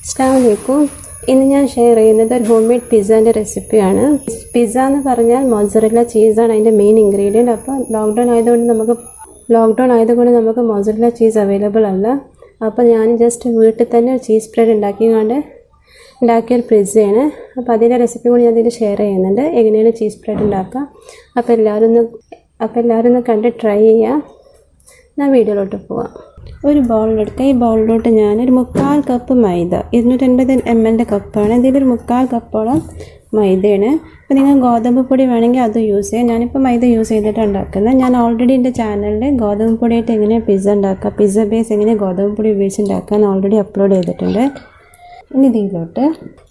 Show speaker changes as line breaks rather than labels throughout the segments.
അസ്സലാമു ഇന്ന് ഞാൻ ഷെയർ ചെയ്യുന്നത് ഒരു ഹോം മെയ്ഡ് പിസ്സേൻ്റെ റെസിപ്പിയാണ്. പിസ്സ എന്ന് പറഞ്ഞാൽ മോസറല്ല ചീസാണ് അതിൻ്റെ മെയിൻ ഇൻഗ്രീഡിയൻറ്റ്. അപ്പോൾ ലോക്ക്ഡൗൺ ആയതുകൊണ്ട് നമുക്ക് മോസറല്ല ചീസ് അവൈലബിൾ അല്ല. അപ്പോൾ ഞാൻ ജസ്റ്റ് വീട്ടിൽ തന്നെ ചീസ് സ്പ്രെഡ് ഉണ്ടാക്കിയൊരു പിസ്സയാണ്. അപ്പോൾ അതിൻ്റെ റെസിപ്പി കൂടി ഞാൻ ഇതിൽ ഷെയർ ചെയ്യുന്നുണ്ട്, എങ്ങനെയാണ് ചീസ് സ്പ്രെഡ് ഉണ്ടാക്കുക. അപ്പോൾ എല്ലാവരും ഒന്ന് കണ്ട് ട്രൈ ചെയ്യുക. ഞാൻ വീഡിയോയിലോട്ട് പോവാം. ഒരു ബൗളിലെടുക്കുക. ഈ ബൗളിലോട്ട് ഞാനൊരു 3/4 കപ്പ് മൈദ, 250 ml കപ്പാണ്. ഇതിലൊരു 3/4 കപ്പോളം മൈദയാണ്. അപ്പോൾ നിങ്ങൾ ഗോതമ്പ് പൊടി വേണമെങ്കിൽ അത് യൂസ് ചെയ്യാം. ഞാനിപ്പോൾ മൈദ യൂസ് ചെയ്തിട്ടാണ് ഉണ്ടാക്കുന്നത്. ഞാൻ ഓൾറെഡി എൻ്റെ ചാനലിൽ ഗോതമ്പ് പൊടിയായിട്ട് എങ്ങനെയാണ് പിസ്സ ഉണ്ടാക്കുക, പിസ്സ ബേസ് എങ്ങനെ ഗോതമ്പ് പൊടി ഉപയോഗിച്ച് ഉണ്ടാക്കുക എന്ന് ഓൾറെഡി അപ്ലോഡ് ചെയ്തിട്ടുണ്ട്. ഇനി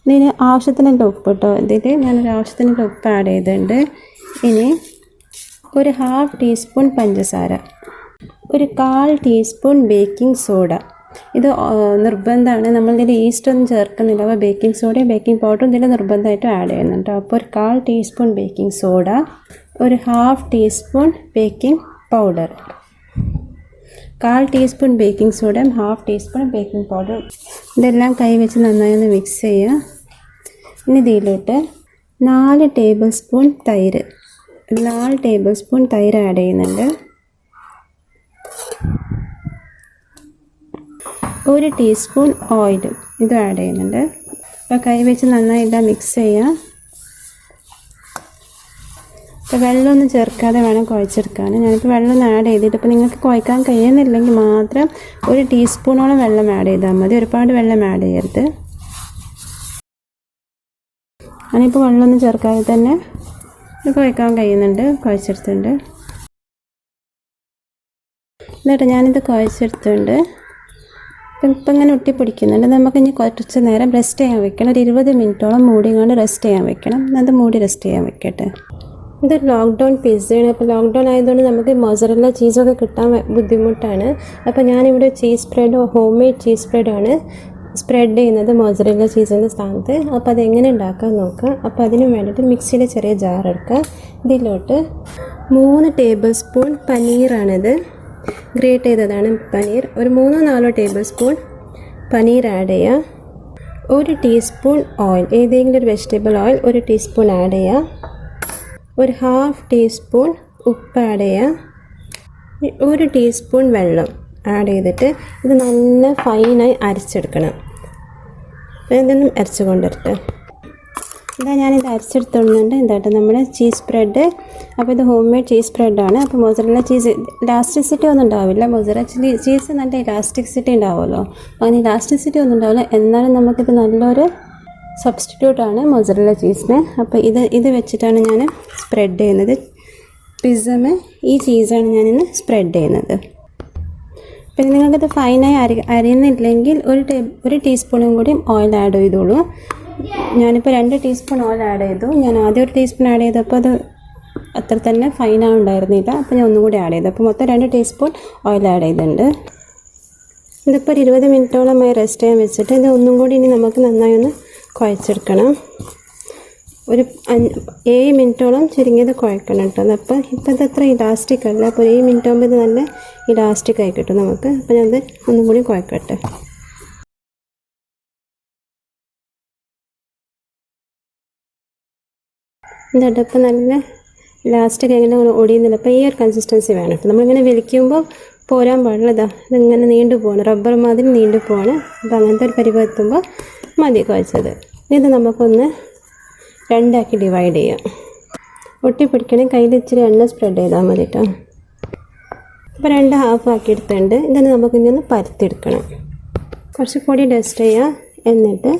ഇതിന് ആവശ്യത്തിനുള്ള ഉപ്പ് കേട്ടോ. ഇതിൽ ഞാനൊരു ആവശ്യത്തിനുള്ള ഉപ്പ് ആഡ് ചെയ്തിട്ടുണ്ട്. ഇനി ഒരു 1/2 ടീസ്പൂൺ പഞ്ചസാര, ഒരു 1/4 ടീസ്പൂൺ ബേക്കിംഗ് സോഡ. ഇത് നിർബന്ധമാണ്. നമ്മളിതിൽ ഈസ്റ്റ് ഒന്നും ചേർക്കുന്നില്ല. അപ്പോൾ ബേക്കിംഗ് സോഡയും ബേക്കിംഗ് പൗഡറും ഇതിൽ നിർബന്ധമായിട്ടും ആഡ് ചെയ്യുന്നുണ്ട്. അപ്പോൾ ഒരു 1/4 ടീസ്പൂൺ ബേക്കിംഗ് സോഡ, ഒരു 1/2 teaspoon baking powder, 1/4 teaspoon baking സോഡയും 1/2 ടീസ്പൂൺ ബേക്കിംഗ് പൗഡറും. ഇതെല്ലാം കൈ വെച്ച് നന്നായി ഒന്ന് മിക്സ് ചെയ്യുക. ഇനി ഇതിലോട്ട് 4 ടേബിൾ സ്പൂൺ തൈര് ആഡ് ചെയ്യുന്നുണ്ട്. 1 ടീസ്പൂൺ ഓയിൽ ഇത് ആഡ് ചെയ്യുന്നുണ്ട്. അപ്പോൾ കൈ വെച്ച് നന്നായി ഇതാ മിക്സ് ചെയ്യുക. അപ്പോൾ വെള്ളമൊന്നും ചേർക്കാതെ വേണം കുഴച്ചെടുക്കാൻ. ഞാനിപ്പോൾ വെള്ളമൊന്നും ആഡ് ചെയ്തിട്ട്, ഇപ്പോൾ നിങ്ങൾക്ക് കുഴക്കാൻ കഴിയുന്നില്ലെങ്കിൽ മാത്രം 1 ടീസ്പൂണോളം വെള്ളം ആഡ് ചെയ്താൽ മതി. ഒരുപാട് വെള്ളം ആഡ് ചെയ്യരുത്. ഞാനിപ്പോൾ വെള്ളമൊന്നും ചേർക്കാതെ തന്നെ കുഴക്കാൻ കഴിയുന്നുണ്ട്, കുഴച്ചെടുത്തിട്ടുണ്ട്. എന്നിട്ട് ഞാനിത് കുഴച്ചെടുത്തിട്ടുണ്ട്. ഇപ്പം ഇങ്ങനെ ഒട്ടിപ്പിടിക്കുന്നുണ്ട്. നമുക്ക് ഇനി കുറച്ച് നേരം റെസ്റ്റ് ചെയ്യാൻ വെക്കണം. ഒരു 20 മിനിറ്റോളം മൂടിങ്ങാണ്ട് റെസ്റ്റ് ചെയ്യാൻ വെക്കണം. അത് മൂടി റെസ്റ്റ് ചെയ്യാൻ വെക്കട്ടെ. ഇതൊരു ലോക്ക്ഡൗൺ പിസ്സയാണ്. അപ്പോൾ ലോക്ക്ഡൗൺ ആയതുകൊണ്ട് നമുക്ക് മോസറല്ല ചീസൊക്കെ കിട്ടാൻ ബുദ്ധിമുട്ടാണ്. അപ്പോൾ ഞാനിവിടെ ഹോം മെയ്ഡ് ചീസ് സ്പ്രെഡാണ് സ്പ്രെഡ് ചെയ്യുന്നത് മോസറല്ല ചീസിൻ്റെ സ്ഥാനത്ത്. അപ്പോൾ അതെങ്ങനെ ഉണ്ടാക്കാൻ നോക്കാം. അപ്പോൾ അതിന് വേണ്ടിയിട്ട് മിക്സിയിലെ ചെറിയ ജാർ എടുക്കുക. ഇതിലോട്ട് 3 ടേബിൾ സ്പൂൺ പനീറാണിത്, ഗ്രേറ്റ് ചെയ്തതാണ് പനീർ. ഒരു 3-4 ടേബിൾ സ്പൂൺ പനീർ ആഡ് ചെയ്യുക. 1 ടീസ്പൂൺ ഓയിൽ, ഏതെങ്കിലും ഒരു വെജിറ്റബിൾ ഓയിൽ 1 ടീസ്പൂൺ ആഡ് ചെയ്യുക. ഒരു 1/2 ടീസ്പൂൺ ഉപ്പ് ആഡ് ചെയ്യുക. 1 ടീസ്പൂൺ വെള്ളം ആഡ് ചെയ്തിട്ട് ഇത് നല്ല ഫൈനായി അരച്ചെടുക്കണം. ഇതൊന്നും അരച്ച് കൊണ്ടിട്ട് ഞാനിത് അരച്ചെടുത്തോളുന്നുണ്ട്. എന്താട്ടോ നമ്മുടെ ചീസ് സ്പ്രെഡ്. അപ്പോൾ ഇത് ഹോം മെയ്ഡ് ചീസ് സ്പ്രെഡാണ്. അപ്പോൾ മോസറല്ല ചീസ് ഇലാസ്റ്റിസിറ്റി ഒന്നും ഉണ്ടാവില്ല. മോസറല്ല ചീസ് നല്ല ഇലാസ്റ്റിസിറ്റി ഉണ്ടാവുമല്ലോ. അങ്ങനെ ഇലാസ്റ്റിസിറ്റി ഒന്നും ഉണ്ടാവില്ല. എന്നാലും നമുക്കിത് നല്ലൊരു സബ്സ്റ്റിറ്റ്യൂട്ടാണ് മോസറല്ല ചീസിന്. അപ്പോൾ ഇത് വെച്ചിട്ടാണ് ഞാൻ സ്പ്രെഡ് ചെയ്യുന്നത്. പിസ്സമേ ഈ ചീസാണ് ഞാനിന്ന് സ്പ്രെഡ് ചെയ്യുന്നത്. പിന്നെ നിങ്ങൾക്കത് ഫൈനായി അരിയുന്നില്ലെങ്കിൽ ഒരു ടീസ്പൂണും കൂടി ഓയിൽ ആഡ് ചെയ്തോളൂ. ഞാനിപ്പോൾ 2 ടീസ്പൂൺ ഓയിൽ ആഡ് ചെയ്തു. ഞാൻ ആദ്യം 1 ടീസ്പൂൺ ആഡ് ചെയ്തപ്പോൾ അത് അത്ര തന്നെ ഫൈനായി ഉണ്ടായിരുന്നില്ല. അപ്പോൾ ഞാൻ ഒന്നും കൂടി ആഡ് ചെയ്തു. അപ്പോൾ മൊത്തം 2 ടീസ്പൂൺ ഓയിൽ ആഡ് ചെയ്തിട്ടുണ്ട്. ഇതിപ്പോൾ 20 മിനിറ്റോളമായി റെസ്റ്റ് ചെയ്യാൻ വെച്ചിട്ട് ഇത് ഒന്നും കൂടി ഇനി നമുക്ക് നന്നായി ഒന്ന് കുഴച്ചെടുക്കണം. ഒരു 7 മിനിറ്റോളം ചുരുങ്ങിയത് കുഴക്കണം കേട്ടോ. അപ്പോൾ ഇപ്പോൾ ഇത് അത്ര ഇലാസ്റ്റിക് അല്ല. അപ്പോൾ 7 മിനിറ്റ് ആകുമ്പോൾ ഇത് നല്ല ഇലാസ്റ്റിക് ആയി കിട്ടും നമുക്ക്. അപ്പോൾ ഞാനത് ഒന്നും കൂടി കുഴക്കട്ടെ. ഇതപ്പോൾ നല്ല ഇലാസ്റ്റിക് എങ്ങനെ ഒടിയുന്നില്ല. അപ്പോൾ ഈ ഒരു കൺസിസ്റ്റൻസി വേണം കേട്ടോ. നമ്മളിങ്ങനെ വലിക്കുമ്പോൾ പോരാൻ പാടില്ല. ഇതിങ്ങനെ നീണ്ടു പോകണം, റബ്ബർ മാതിരി നീണ്ടു പോകണം. അപ്പോൾ അങ്ങനത്തെ ഒരു പരിവം എത്തുമ്പോൾ മതി കുഴച്ചത്. ഇത് നമുക്കൊന്ന് 2 ആക്കി ഡിവൈഡ് ചെയ്യാം. ഒട്ടിപ്പിടിക്കണമെങ്കിൽ കയ്യിൽ ഇച്ചിരി എണ്ണ സ്പ്രെഡ് ചെയ്താൽ മതി കേട്ടോ. അപ്പോൾ 2 ഹാഫ് ആക്കി എടുത്തിട്ടുണ്ട്. ഇതിന് നമുക്കിനി ഒന്ന് പരത്തിയെടുക്കണം. കുറച്ച് പൊടി ഡസ്റ്റ് ചെയ്യുക. എന്നിട്ട്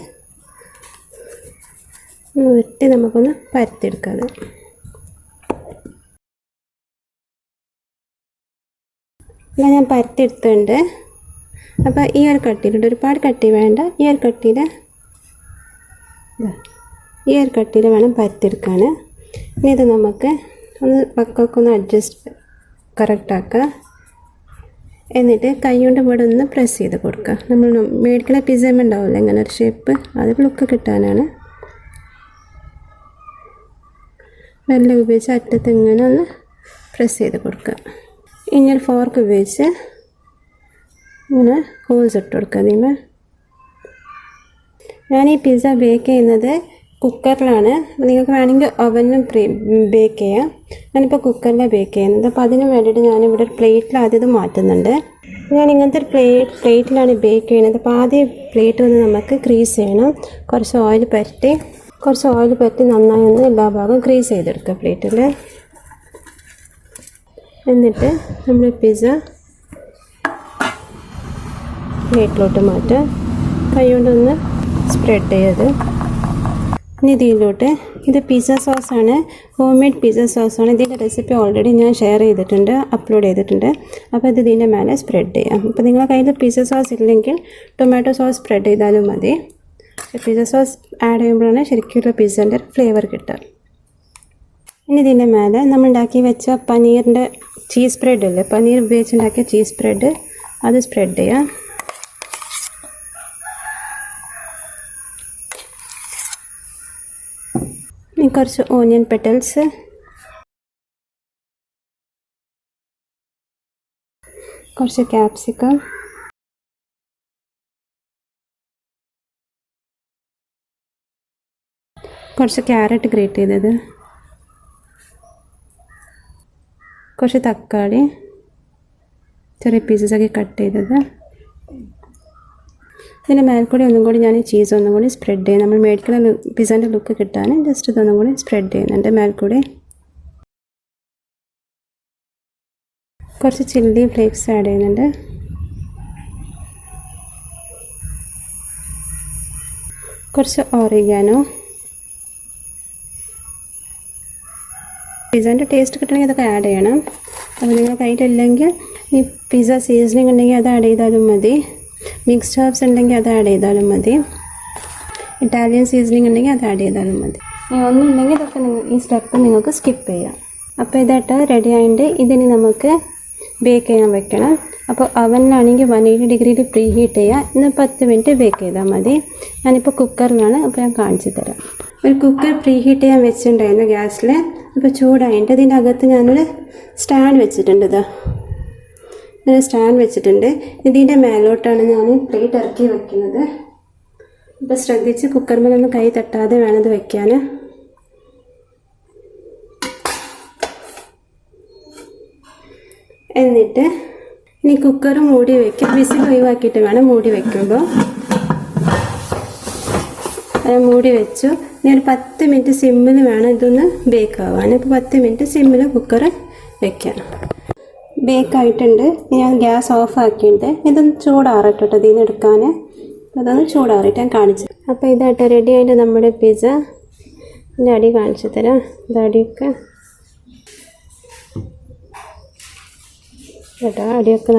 ഉരുട്ടി നമുക്കൊന്ന് പരത്തിയെടുക്കാം. ഞാൻ പരത്തിയെടുത്തിട്ടുണ്ട്. അപ്പോൾ ഈ ഒരു കട്ടിയിലുണ്ട്, ഒരുപാട് കട്ടി വേണ്ട. ഈ ഒരു കട്ടിയിൽ വേണം പരത്തിയെടുക്കാൻ. ഇനി ഇത് നമുക്ക് ഒന്ന് പക്കൊക്കെ അഡ്ജസ്റ്റ് കറക്റ്റാക്കുക. എന്നിട്ട് കൈ കൊണ്ട് ഇവിടെ ഒന്ന് പ്രസ് ചെയ്ത് കൊടുക്കുക. നമ്മൾ മേടിക്കുന്ന പിസ്സ ഉണ്ടാവില്ല ഇങ്ങനെ ഒരു ഷേപ്പ്, അത് ലുക്ക് കിട്ടാനാണ്. വെള്ളം ഉപയോഗിച്ച് അറ്റത്ത് ഇങ്ങനെ ഒന്ന് പ്രസ് ചെയ്ത് കൊടുക്കുക. ഇനി ഒരു ഫോർക്ക് ഉപയോഗിച്ച് ഇങ്ങനെ ഹോൾസ് ഇട്ട് കൊടുക്കുക. അതിന് ഞാൻ ഈ പിസ്സ ബേക്ക് ചെയ്യുന്നത് കുക്കറിലാണ്. നിങ്ങൾക്ക് വേണമെങ്കിൽ ഓവനിലും ബേക്ക് ചെയ്യാം. ഞാനിപ്പോൾ കുക്കറിലാണ് ബേക്ക് ചെയ്യുന്നത്. അപ്പോൾ അതിന് വേണ്ടിയിട്ട് ഞാനിവിടെ ഒരു പ്ലേറ്റിൽ ആദ്യം ഇത് മാറ്റുന്നുണ്ട്. ഞാൻ ഇങ്ങനത്തെ ഒരു പ്ലേറ്റിലാണ് ബേക്ക് ചെയ്യുന്നത്. അപ്പോൾ ആദ്യം പ്ലേറ്റ് ഒന്ന് നമുക്ക് ക്രീസ് ചെയ്യണം. കുറച്ച് ഓയിൽ പരട്ടി നന്നായി ഒന്ന് എല്ലാ ഭാഗവും ക്രീസ് ചെയ്തെടുക്കുക പ്ലേറ്റിൽ. എന്നിട്ട് നമ്മൾ പിസ്സ പ്ലേറ്റിലോട്ട് മാറ്റുക. കൈ കൊണ്ടൊന്ന് സ്പ്രെഡ് ചെയ്ത് ഇനി ഇതിലോട്ട് ഇത് പിസ്സ സോസാണ്, ഹോം മെയ്ഡ് പിസ്സ സോസാണ്. ഇതിൻ്റെ റെസിപ്പി ഓൾറെഡി ഞാൻ അപ്ലോഡ് ചെയ്തിട്ടുണ്ട്. അപ്പോൾ ഇത് ഇതിൻ്റെ മേലെ സ്പ്രെഡ് ചെയ്യാം. അപ്പോൾ നിങ്ങളുടെ കയ്യിൽ പിസ്സ സോസ് ഇല്ലെങ്കിൽ ടൊമാറ്റോ സോസ് സ്പ്രെഡ് ചെയ്താലും മതി. പിസ്സ സോസ് ആഡ് ചെയ്യുമ്പോഴാണ് ശരിക്കുള്ള പിസ്സൻ്റെ ഫ്ലേവർ കിട്ടുക. ഇനി ഇതിൻ്റെ മേലെ നമ്മൾ ഉണ്ടാക്കി വെച്ച പനീറിൻ്റെ ചീസ് സ്പ്രെഡ് ഇല്ലേ, പനീർ ഉപയോഗിച്ചുണ്ടാക്കിയ ചീസ് സ്പ്രെഡ് അത് സ്പ്രെഡ് ചെയ്യാം. ഇനി കുറച്ച് ഓനിയൻ പെറ്റൽസ്, കുറച്ച് ക്യാപ്സിക്കം, കുറച്ച് ക്യാരറ്റ് ഗ്രേറ്റ് ചെയ്തത്, കുറച്ച് തക്കാളി ചെറിയ പീസസാക്കി കട്ട് ചെയ്തത്. ഇതിൻ്റെ മേൽക്കൂടി ഒന്നും കൂടി ഞാൻ ചീസ് ഒന്നും കൂടി സ്പ്രെഡ് ചെയ്യും. നമ്മൾ മേടിക്കുന്ന പിസ്സൻ്റെ ലുക്ക് കിട്ടാൻ ജസ്റ്റ് ഇതൊന്നും കൂടി സ്പ്രെഡ് ചെയ്യുന്നുണ്ട് മേൽക്കൂടി. കുറച്ച് ചില്ലി ഫ്ലേക്സ് ആഡ് ചെയ്യുന്നുണ്ട്. കുറച്ച് ഓറിഗാനോ. പിസ്സേൻ്റെ ടേസ്റ്റ് കിട്ടണമെങ്കിൽ അതൊക്കെ ആഡ് ചെയ്യണം. അപ്പോൾ നിങ്ങൾ കയ്യിലില്ലെങ്കിൽ ഈ പിസ്സ സീസണിങ് ഉണ്ടെങ്കിൽ അത് ആഡ് ചെയ്താലും മതി. മിക്സ്ഡ് ഹെർബ്സ് ഉണ്ടെങ്കിൽ അത് ആഡ് ചെയ്താലും മതി. ഇറ്റാലിയൻ സീസണിങ് ഉണ്ടെങ്കിൽ അത് ആഡ് ചെയ്താലും മതി. ഒന്നുമില്ലെങ്കിൽ ഇതൊക്കെ ഈ സ്റ്റെപ്പ് നിങ്ങൾക്ക് സ്കിപ്പ് ചെയ്യാം. അപ്പോൾ ഇതായിട്ട് റെഡി ആയിട്ട് ഇതിന് നമുക്ക് ബേക്ക് ചെയ്യാൻ വെക്കണം. അപ്പോൾ അവനിലാണെങ്കിൽ 180 ഡിഗ്രിയിൽ പ്രീ ഹീറ്റ് ചെയ്യുക. ഇന്ന് 10 മിനിറ്റ് ബേക്ക് ചെയ്താൽ മതി. ഞാനിപ്പോൾ കുക്കറിലാണ്, അപ്പോൾ ഞാൻ കാണിച്ചു തരാം. ഒരു കുക്കർ പ്രീ ഹീറ്റ് ചെയ്യാൻ വെച്ചിട്ടുണ്ടായിരുന്നു ഗ്യാസിൽ. അപ്പോൾ ചൂടായിട്ട് ഇതിൻ്റെ അകത്ത് ഞാനൊരു സ്റ്റാൻഡ് വെച്ചിട്ടുണ്ട്. ഇങ്ങനെ സ്റ്റാൻഡ് വെച്ചിട്ടുണ്ട്. ഇതിൻ്റെ മേലോട്ടാണ് ഞാൻ പ്ലേറ്റ് ഇറക്കി വെക്കുന്നത്. അപ്പോൾ ശ്രദ്ധിച്ച് കുക്കറിന്മേലൊന്നും കൈ തട്ടാതെ വേണം ഇത് വയ്ക്കാൻ. എന്നിട്ട് ഇനി കുക്കർ മൂടി വയ്ക്കുക. വിസിൽ ഒഴിവാക്കിയിട്ട് വേണം മൂടി വയ്ക്കുമ്പോൾ. മൂടി വെച്ചു. ഇനി ഒരു 10 മിനിറ്റ് സിമ്മിൽ വേണം ഇതൊന്ന് ബേക്ക് ആവാൻ. ഇപ്പോൾ 10 മിനിറ്റ് സിമ്മിൽ കുക്കർ വയ്ക്കാം. ബേക്കായിട്ടുണ്ട്. ഞാൻ ഗ്യാസ് ഓഫ് ആക്കിയിട്ടുണ്ട്. ഇതൊന്ന് ചൂടാറട്ടെ ഇതിൽ നിന്ന് എടുക്കാൻ. അതൊന്ന് ചൂടാറിയിട്ട് ഞാൻ കാണിച്ചു. അപ്പോൾ ഇതായിട്ട് റെഡി ആയിട്ട് നമ്മുടെ പിസ്സ. ഇതിൻ്റെ അടി കാണിച്ചു തരാം. ഇത് അടിയൊക്കെ കേട്ടോ, അടിയൊക്കെ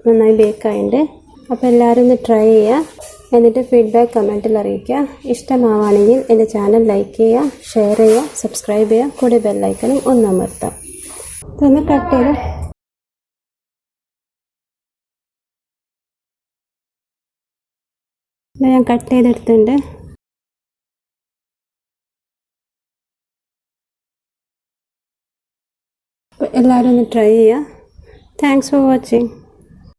നന്നായി ബേക്കായിട്ടുണ്ട്. അപ്പോൾ എല്ലാവരും ഒന്ന് ട്രൈ ചെയ്യുക. എന്നിട്ട് ഫീഡ്ബാക്ക് കമൻറ്റിൽ അറിയിക്കുക. ഇഷ്ടമാവുകയാണെങ്കിൽ എൻ്റെ ചാനൽ ലൈക്ക് ചെയ്യുക, ഷെയർ ചെയ്യുക, സബ്സ്ക്രൈബ് ചെയ്യുക. കൂടെ ബെല്ലൈക്കനും ഒന്ന് അമർത്താം. ഇതൊന്ന് കട്ട് ചെയ്ത് ഞാൻ കട്ട് ചെയ്തെടുത്തിട്ടുണ്ട്. എല്ലാവരും ഒന്ന് ട്രൈ ചെയ്യുക. Thanks for watching.